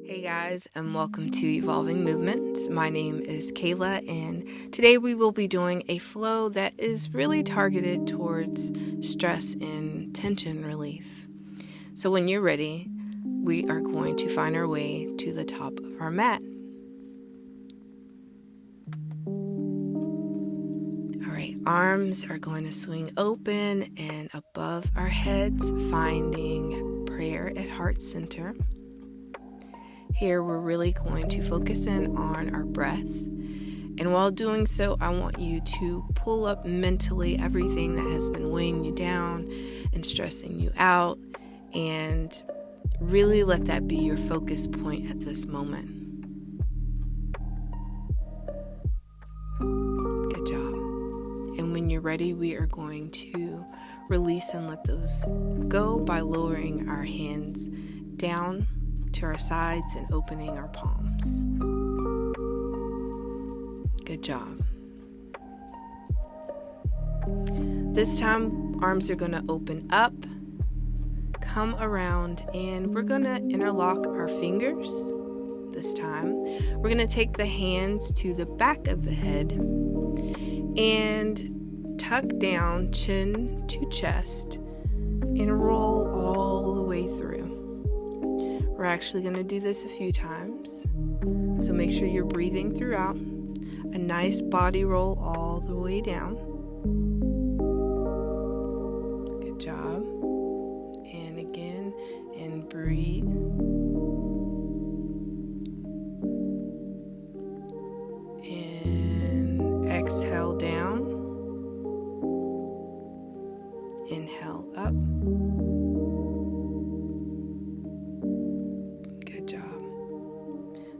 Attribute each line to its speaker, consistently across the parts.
Speaker 1: Hey guys, and welcome to Evolving Movements. My name is Kayla, and today we will be doing a flow that is really targeted towards stress and tension relief. So when you're ready, we are going to find our way to the top of our mat. Alright, arms are going to swing open and above our heads, finding prayer at heart center. Here we're really going to focus in on our breath, and while doing so I want you to pull up mentally everything that has been weighing you down and stressing you out, and really let that be your focus point at this moment. Good job. And when you're ready, we are going to release and let those go by lowering our hands down to our sides and opening our palms. Good job. This time, arms are going to open up, come around, and we're going to interlock our fingers. This time, we're going to take the hands to the back of the head and tuck down chin to chest and roll all the way through. We're actually going to do this a few times, so make sure you're breathing throughout. A nice body roll all the way down. Good job. And again, and breathe. And exhale down. Inhale up.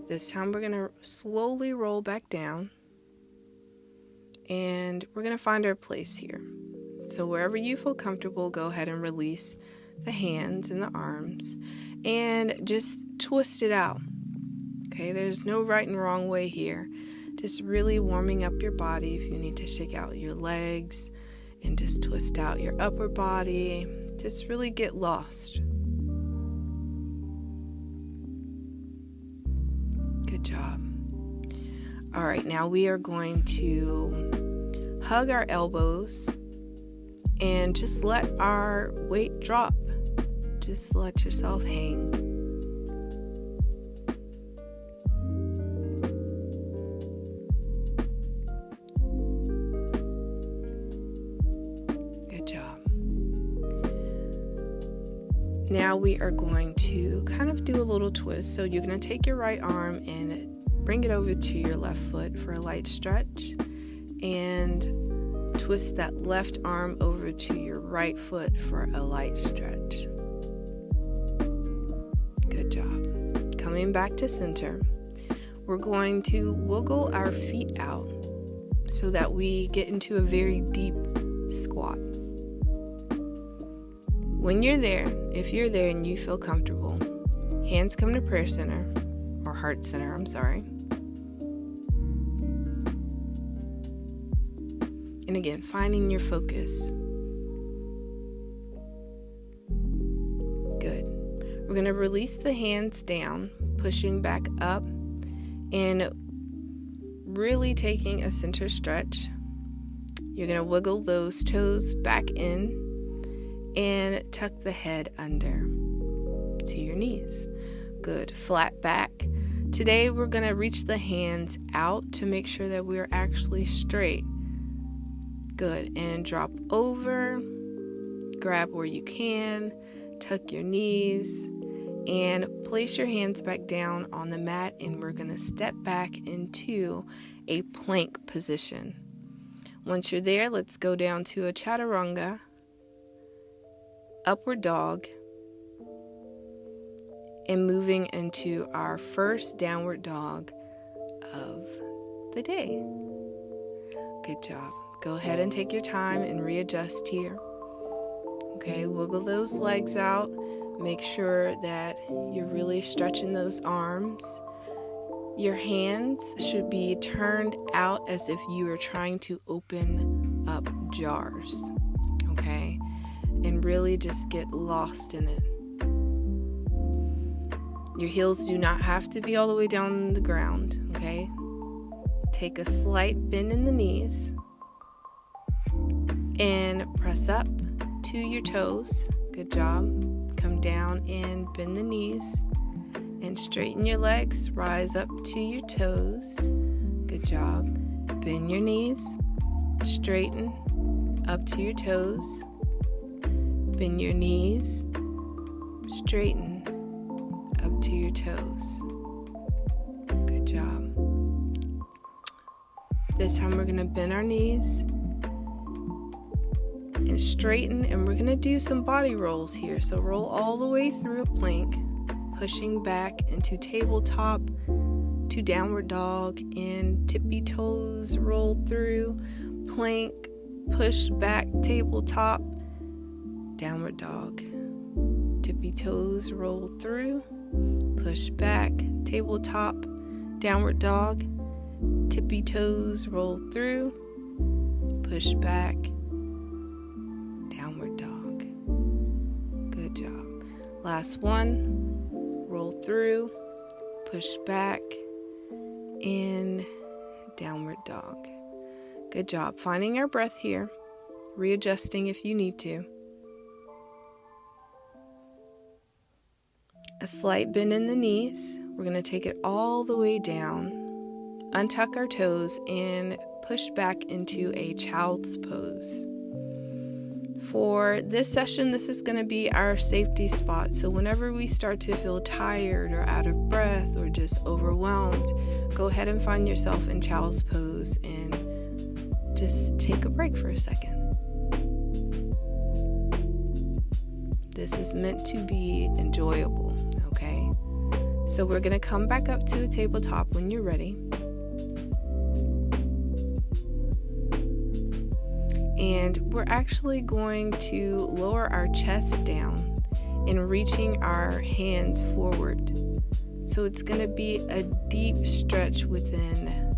Speaker 1: This time we're going to slowly roll back down, and we're going to find our place here. So wherever you feel comfortable, go ahead and release the hands and the arms and just twist it out. Okay, there's no right and wrong way here. Just really warming up your body. If you need to shake out your legs and just twist out your upper body, just really get lost. Good job. All right, now we are going to hug our elbows and just let our weight drop. Just let yourself hang. Good job. Now we are going to kind of do a little twist. So you're going to take your right arm and bring it over to your left foot for a light stretch, and twist that left arm over to your right foot for a light stretch. Good job. Coming back to center, we're going to wiggle our feet out so that we get into a very deep squat. When you're there, if you're there and you feel comfortable, hands come to prayer center, or heart center, And again, finding your focus. Good. We're going to release the hands down, pushing back up, and really taking a center stretch. You're going to wiggle those toes back in and tuck the head under to your knees. Good. Flat back. Today we're going to reach the hands out to make sure that we're actually straight. Good. And drop over. Grab where you can. Tuck your knees. And place your hands back down on the mat, and we're going to step back into a plank position. Once you're there, let's go down to a chaturanga, upward dog, and moving into our first downward dog of the day. Good job. Go ahead and take your time and readjust here. Okay, wiggle those legs out. Make sure that you're really stretching those arms. Your hands should be turned out as if you were trying to open up jars. Okay? And really just get lost in it. Your heels do not have to be all the way down the ground, okay? Take a slight bend in the knees and press up to your toes. Good job. Come down and bend the knees and straighten your legs. Rise up to your toes. Good job. Bend your knees, straighten up to your toes. Bend your knees, straighten up to your toes. Good job. This time we're going to bend our knees and straighten, and we're going to do some body rolls here. So roll all the way through a plank, pushing back into tabletop to downward dog, and tippy toes roll through plank, push back, tabletop, downward dog. Tippy toes roll through, push back, tabletop, downward dog. Tippy toes roll through, push back, downward dog. Good job. Last one. Roll through, push back, and downward dog. Good job. Finding our breath here, readjusting if you need to. A slight bend in the knees. We're going to take it all the way down, untuck our toes, and push back into a child's pose. For this session, this is going to be our safety spot. So whenever we start to feel tired or out of breath or just overwhelmed, go ahead and find yourself in child's pose and just take a break for a second. This is meant to be enjoyable, okay? So we're going to come back up to a tabletop when you're ready. And we're actually going to lower our chest down and reaching our hands forward. So it's going to be a deep stretch within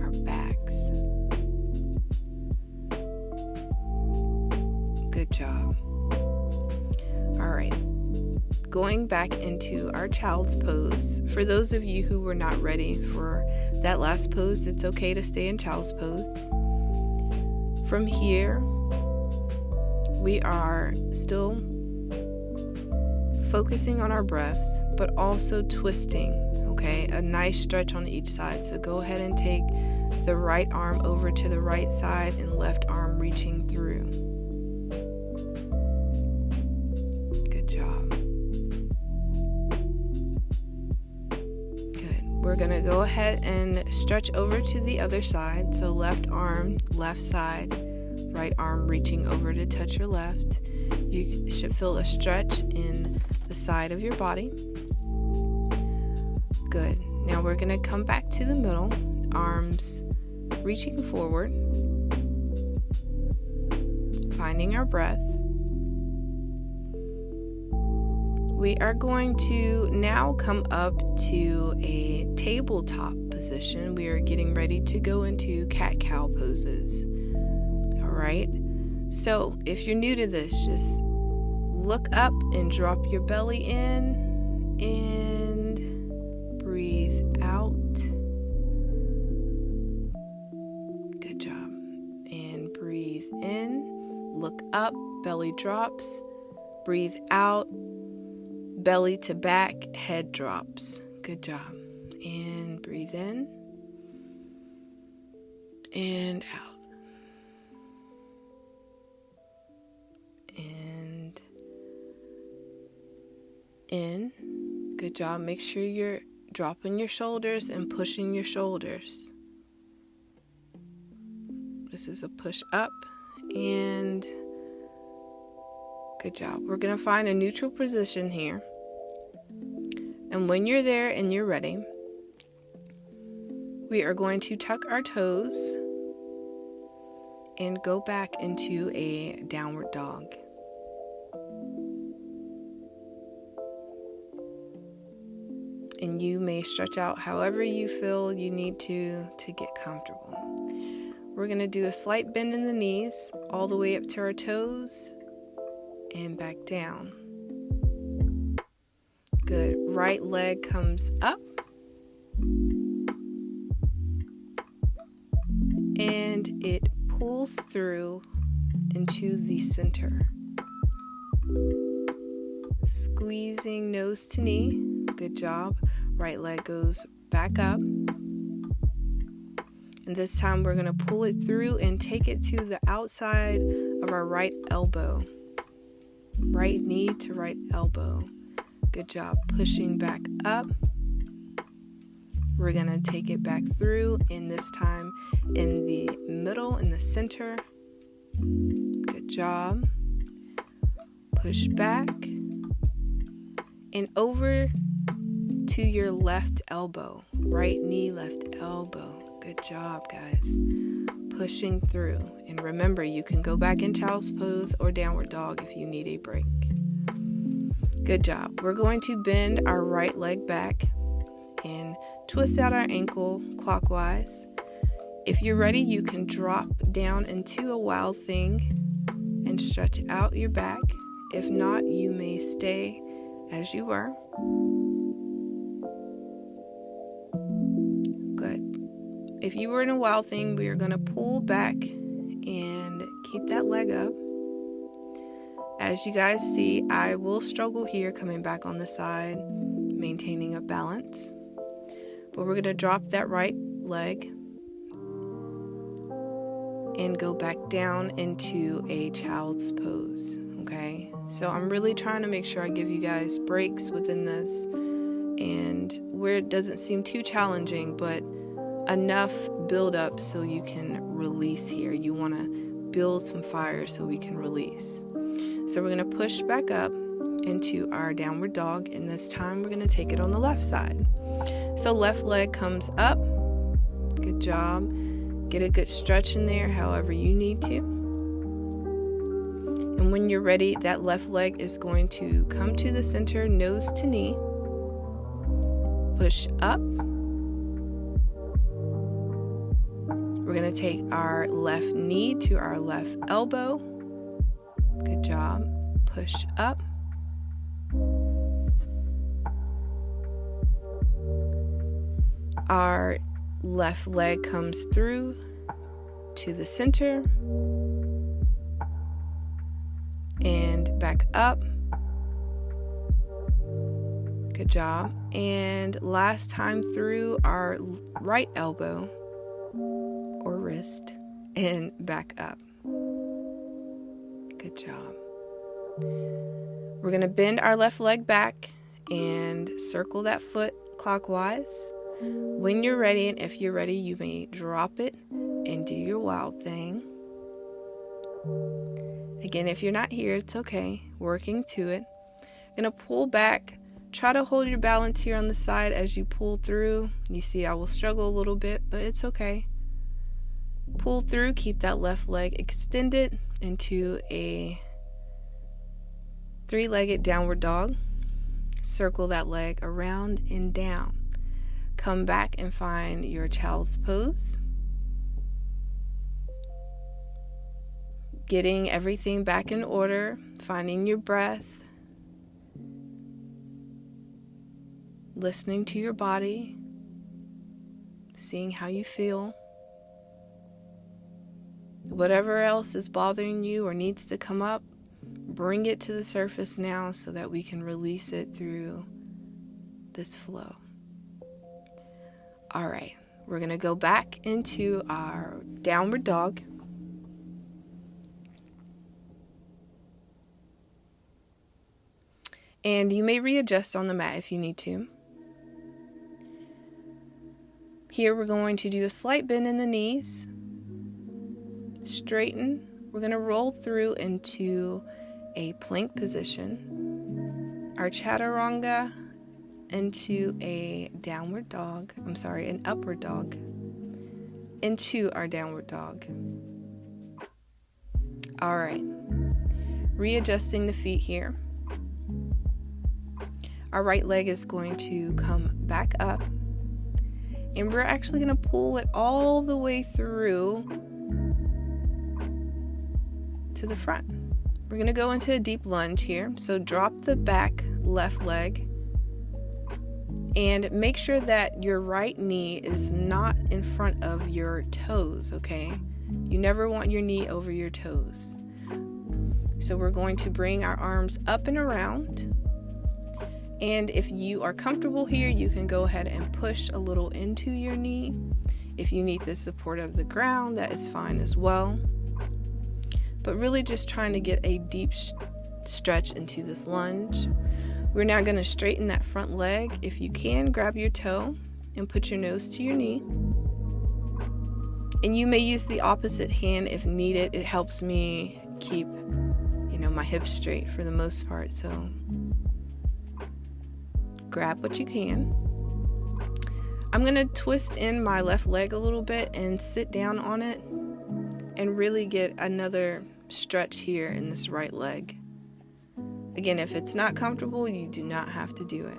Speaker 1: our backs. Good job. All right. Going back into our child's pose. For those of you who were not ready for that last pose, it's okay to stay in child's pose. From here, we are still focusing on our breaths, but also twisting, okay? A nice stretch on each side. So go ahead and take the right arm over to the right side and left arm reaching through. Good job. Good. We're going to go ahead and stretch over to the other side. So left arm, left side, right arm reaching over to touch your left. You should feel a stretch in the side of your body. Good. Now we're going to come back to the middle, arms reaching forward, finding our breath. We are going to now come up to a tabletop position. We are getting ready to go into cat-cow poses. All right. So if you're new to this, just look up and drop your belly in and breathe out. Good job. And breathe in, look up, belly drops, breathe out, belly to back, head drops. Good job. And breathe in and out. And in. Good job. Make sure you're dropping your shoulders and pushing your shoulders. This is a push up, and good job. We're going to find a neutral position here. And when you're there and you're ready, we are going to tuck our toes and go back into a downward dog. And you may stretch out however you feel you need to get comfortable. We're going to do a slight bend in the knees all the way up to our toes and back down. Good. Right leg comes up. And it pulls through into the center. Squeezing nose to knee. Good job. Right leg goes back up. And this time we're going to pull it through and take it to the outside of our right elbow. Right knee to right elbow. Good job. Pushing back up. We're going to take it back through, and this time in the middle, in the center. Good job. Push back. And over to your left elbow. Right knee, left elbow. Good job, guys. Pushing through. And remember, you can go back in child's pose or downward dog if you need a break. Good job. We're going to bend our right leg back and twist out our ankle clockwise. If you're ready, you can drop down into a wild thing and stretch out your back. If not, you may stay as you were. Good. If you were in a wild thing, we are going to pull back and keep that leg up. As you guys see, I will struggle here coming back on the side, maintaining a balance. But we're going to drop that right leg and go back down into a child's pose, okay? So I'm really trying to make sure I give you guys breaks within this and where it doesn't seem too challenging, but enough build up so you can release here. You want to build some fire so we can release. So we're going to push back up into our downward dog, and this time we're going to take it on the left side. So left leg comes up. Good job. Get a good stretch in there however you need to. And when you're ready, that left leg is going to come to the center, nose to knee. Push up. We're going to take our left knee to our left elbow. Good job. Push up. Our left leg comes through to the center and back up. Good job. And last time through our right elbow or wrist and back up. Good job. We're going to bend our left leg back and circle that foot clockwise. When you're ready, and if you're ready, you may drop it and do your wild thing. Again, if you're not here, it's okay. Working to it. Going to pull back. Try to hold your balance here on the side as you pull through. You see I will struggle a little bit, but it's okay. Pull through. Keep that left leg extended into a three-legged downward dog. Circle that leg around and down. Come back and find your child's pose. Getting everything back in order, finding your breath, listening to your body, seeing how you feel. Whatever else is bothering you or needs to come up, bring it to the surface now so that we can release it through this flow. All right, we're going to go back into our downward dog. And you may readjust on the mat if you need to. Here we're going to do a slight bend in the knees. Straighten. We're going to roll through into a plank position. Our chaturanga into a downward dog. An upward dog. Into our downward dog. All right. Readjusting the feet here. Our right leg is going to come back up. And we're actually going to pull it all the way through to the front. We're going to go into a deep lunge here. So drop the back left leg And make sure that your right knee is not in front of your toes, okay? You never want your knee over your toes. So we're going to bring our arms up and around. And if you are comfortable here, you can go ahead and push a little into your knee. If you need the support of the ground, that is fine as well. But really just trying to get a deep stretch into this lunge. We're now going to straighten that front leg. If you can, grab your toe and put your nose to your knee. And you may use the opposite hand if needed. It helps me keep, my hips straight for the most part. So grab what you can. I'm going to twist in my left leg a little bit and sit down on it and really get another stretch here in this right leg. Again, if it's not comfortable, you do not have to do it.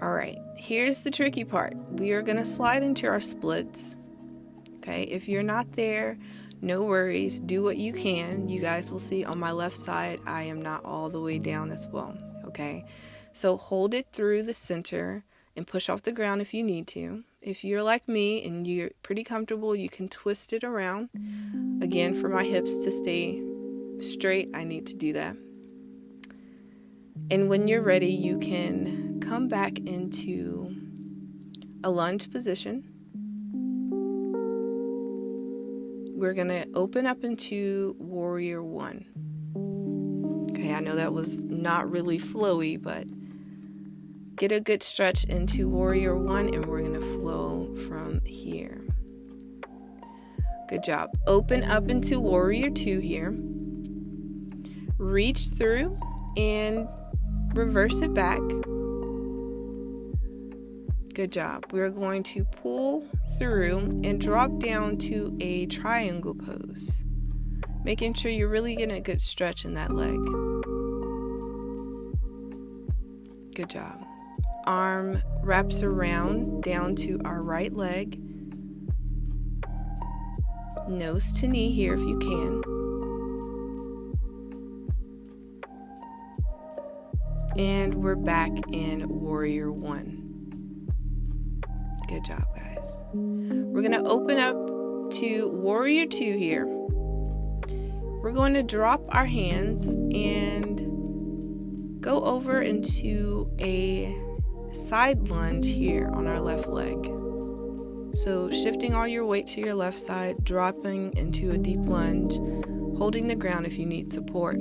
Speaker 1: All right, here's the tricky part. We are going to slide into our splits. Okay, if you're not there, no worries. Do what you can. You guys will see on my left side, I am not all the way down as well. Okay, so hold it through the center and push off the ground if you need to. If you're like me and you're pretty comfortable, you can twist it around. Again, for my hips to stay straight, I need to do that. And when you're ready, you can come back into a lunge position. We're going to open up into Warrior One. Okay, I know that was not really flowy, but get a good stretch into Warrior One, and we're going to flow from here. Good job. Open up into Warrior Two here. Reach through and reverse it back. Good job. We're going to pull through and drop down to a triangle pose, making sure you're really getting a good stretch in that leg. Good job. Arm wraps around down to our right leg. Nose to knee here if you can. And we're back in Warrior One. Good job, guys. We're going to open up to Warrior Two here. We're going to drop our hands and go over into a side lunge here on our left leg. So shifting all your weight to your left side, dropping into a deep lunge, holding the ground if you need support.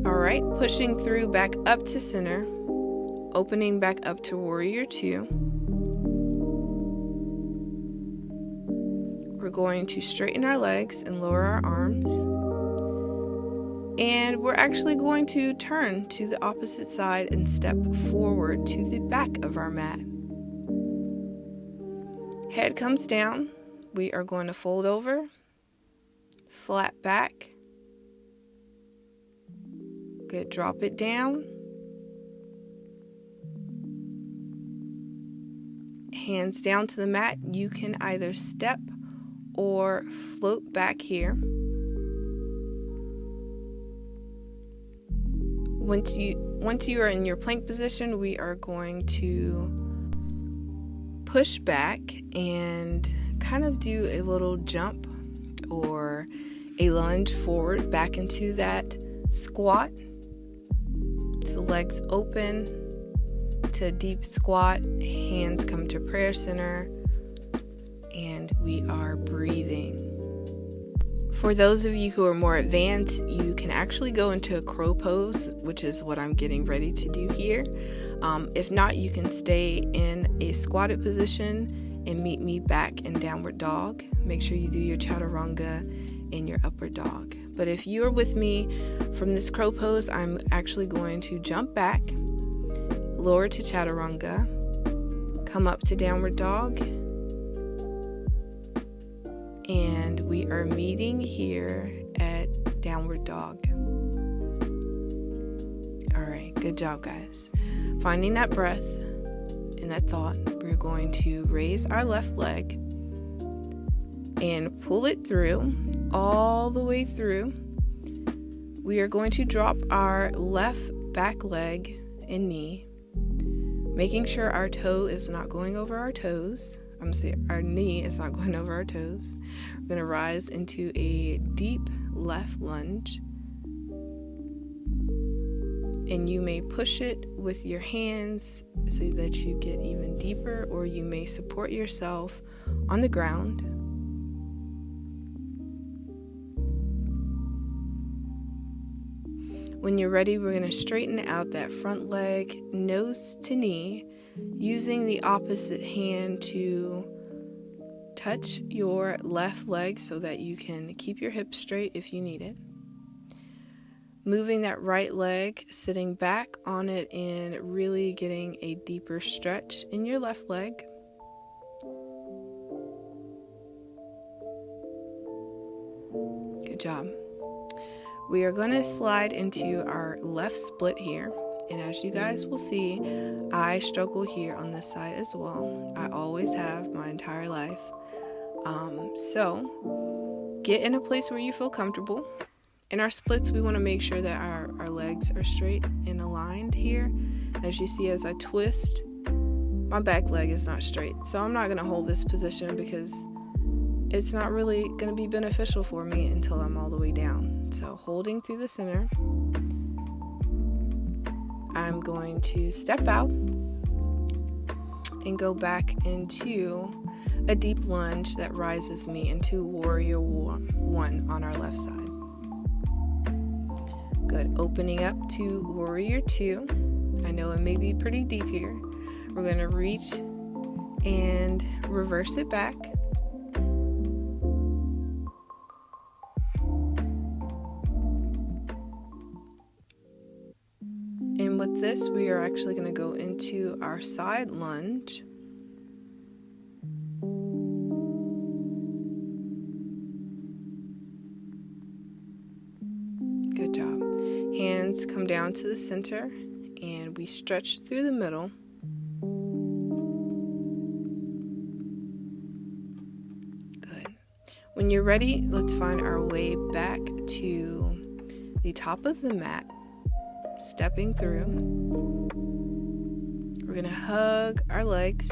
Speaker 1: All right, pushing through back up to center, opening back up to Warrior Two. We're going to straighten our legs and lower our arms. And we're actually going to turn to the opposite side and step forward to the back of our mat. Head comes down. We are going to fold over, flat back. Good, drop it down. Hands down to the mat. You can either step or float back here. Once you are in your plank position, we are going to push back and kind of do a little jump or a lunge forward back into that squat. So legs open to a deep squat, hands come to prayer center, and we are breathing. For those of you who are more advanced, you can actually go into a crow pose, which is what I'm getting ready to do here. If not, you can stay in a squatted position and meet me back in downward dog. Make sure you do your chaturanga in your upper dog. But if you're with me from this crow pose, I'm actually going to jump back, lower to chaturanga, come up to downward dog, and we are meeting here at downward dog. All right, good job, guys. Finding that breath and that thought, we're going to raise our left leg and pull it through, all the way through. We are going to drop our left back leg and knee, making sure our toe is not going over our toes. Our knee is not going over our toes. We're going to rise into a deep left lunge. And you may push it with your hands so that you get even deeper, or you may support yourself on the ground. When you're ready, we're going to straighten out that front leg, nose to knee, using the opposite hand to touch your left leg so that you can keep your hips straight if you need it. Moving that right leg, sitting back on it and really getting a deeper stretch in your left leg. Good job. We are going to slide into our left split here. And as you guys will see, I struggle here on this side as well. I always have my entire life. So get in a place where you feel comfortable. In our splits, we want to make sure that our legs are straight and aligned here. As you see, as I twist, my back leg is not straight. So I'm not going to hold this position because it's not really going to be beneficial for me until I'm all the way down. So holding through the center, I'm going to step out and go back into a deep lunge that rises me into Warrior One on our left side. Good. Opening up to Warrior Two. I know it may be pretty deep here. We're going to reach and reverse it back. And with this, we are actually going to go into our side lunge. Good job. Hands come down to the center and we stretch through the middle. Good. When you're ready, let's find our way back to the top of the mat. Stepping through. We're going to hug our legs.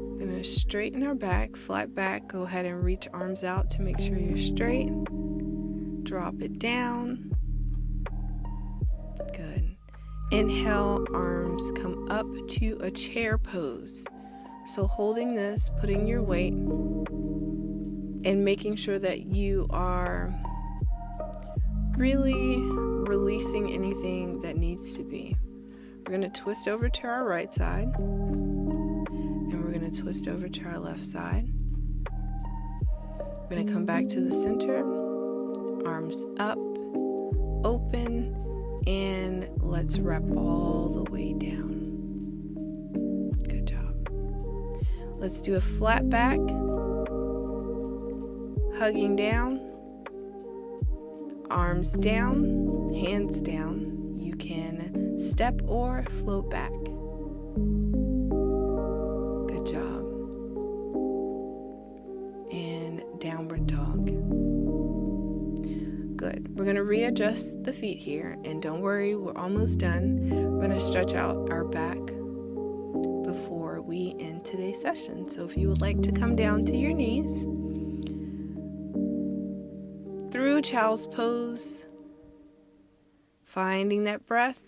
Speaker 1: We're going to straighten our back, flat back. Go ahead and reach arms out to make sure you're straight. Drop it down. Good. Inhale, arms come up to a chair pose. So holding this, putting your weight, and making sure that you are really releasing anything that needs to be. We're going to twist over to our right side, and we're going to twist over to our left side. We're going to come back to the center, arms up, open, and let's wrap all the way down. Good job. Let's do a flat back, hugging down. Arms down, hands down. You can step or float back. Good job. And downward dog. Good. We're going to readjust the feet here. And don't worry, we're almost done. We're going to stretch out our back before we end today's session. So if you would like to come down to your knees, through child's pose, finding that breath,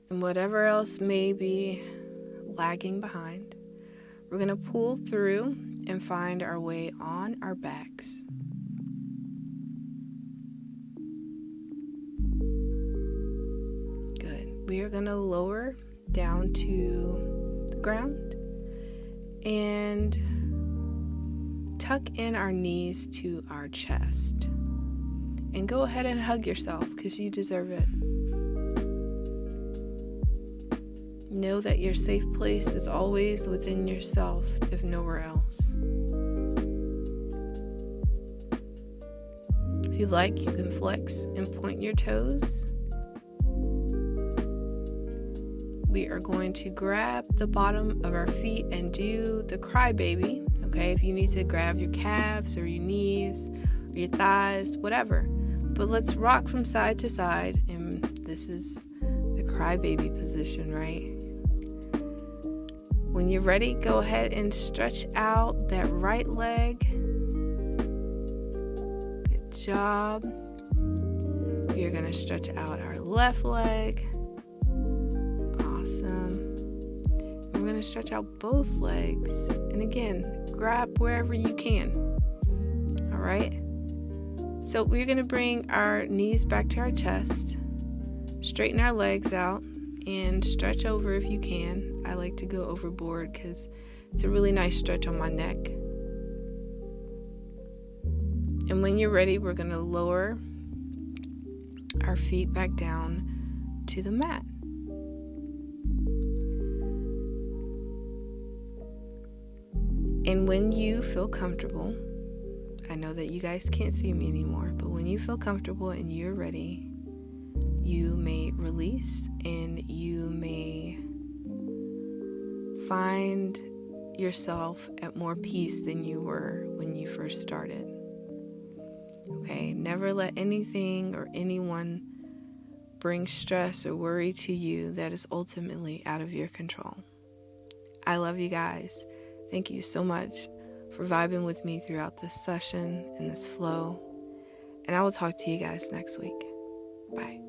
Speaker 1: and whatever else may be lagging behind, we're going to pull through and find our way on our backs. Good. We are going to lower down to the ground and tuck in our knees to our chest. And go ahead and hug yourself because you deserve it. Know that your safe place is always within yourself, if nowhere else. If you like, you can flex and point your toes. We are going to grab the bottom of our feet and do the crybaby. Okay, if you need to grab your calves or your knees or your thighs, whatever. But let's rock from side to side, and this is the crybaby position, right? When you're ready, go ahead and stretch out that right leg. Good job. You're going to stretch out our left leg. Awesome. We're going to stretch out both legs. And again, grab wherever you can. All right? So we're going to bring our knees back to our chest. Straighten our legs out and stretch over if you can. I like to go overboard because it's a really nice stretch on my neck. And when you're ready, we're going to lower our feet back down to the mat. And when you feel comfortable, I know that you guys can't see me anymore, but when you feel comfortable and you're ready, you may release and you may find yourself at more peace than you were when you first started. Okay, never let anything or anyone bring stress or worry to you that is ultimately out of your control. I love you guys. Thank you so much for vibing with me throughout this session and this flow. And I will talk to you guys next week. Bye.